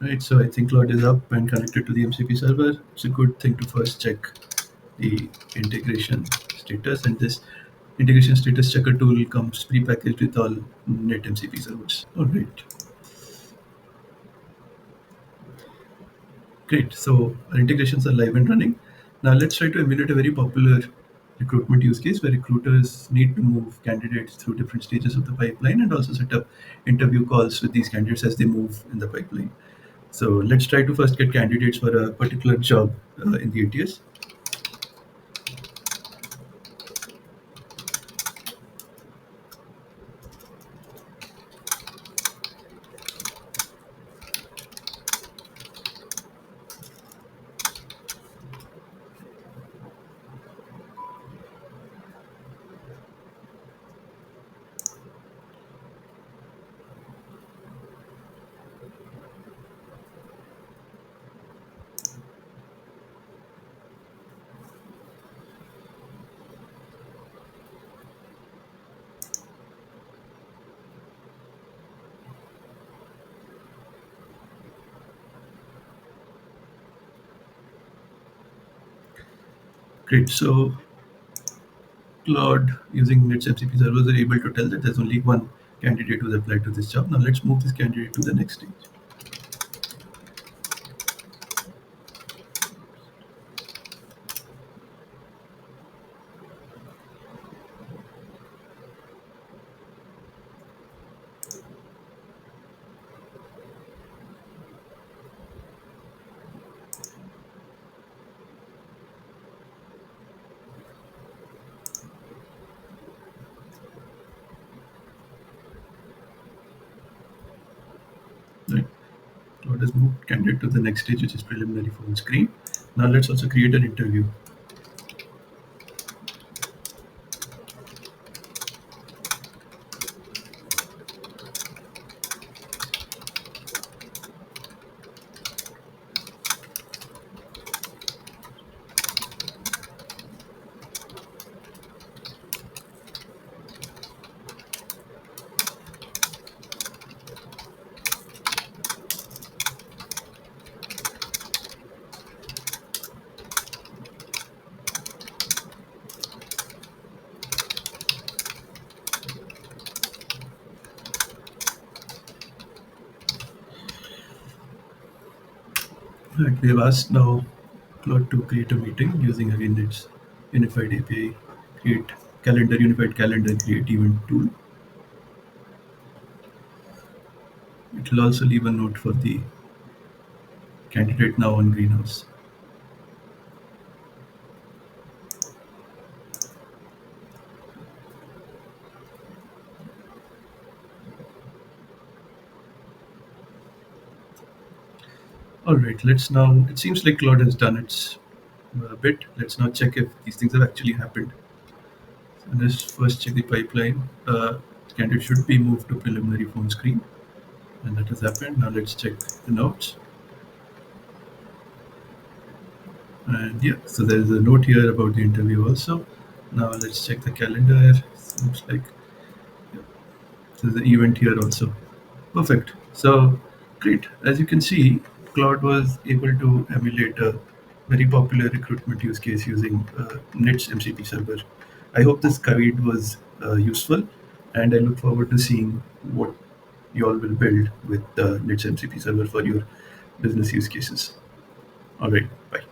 right? So I think Claude is up and connected to the MCP server. It's a good thing to first check the integration status, and this integration status checker tool comes pre-packaged with all Knit MCP servers. All right, great. So our integrations are live and running. Now let's try to emulate a very popular recruitment use case where recruiters need to move candidates through different stages of the pipeline and also set up interview calls with these candidates as they move in the pipeline. So let's try to first get candidates for a particular job in the ATS. Great. So Claude using Knit's MCP servers are able to tell that there's only one candidate who's applied to this job. Now let's move this candidate to the next stage. Right. Claude has moved candidate to the next stage, which is preliminary phone screen. Now let's also create an interview. Right. We have asked now Claude to create a meeting using again its unified API, create calendar, unified calendar, create event tool. It will also leave a note for the candidate now on Greenhouse. All right, let's now, it seems like Claude has done its bit. Let's now check if these things have actually happened. So let's first check the pipeline. Candidate should be moved to preliminary phone screen, and that has happened. Now let's check the notes. And yeah, so there's a note here about the interview also. Now let's check the calendar. Seems like yeah, there's an event here also. Perfect. So great. As you can see, Claude was able to emulate a very popular recruitment use case using Knit's MCP server. I hope this guide was useful, and I look forward to seeing what you all will build with Knit's MCP server for your business use cases. All right. Bye.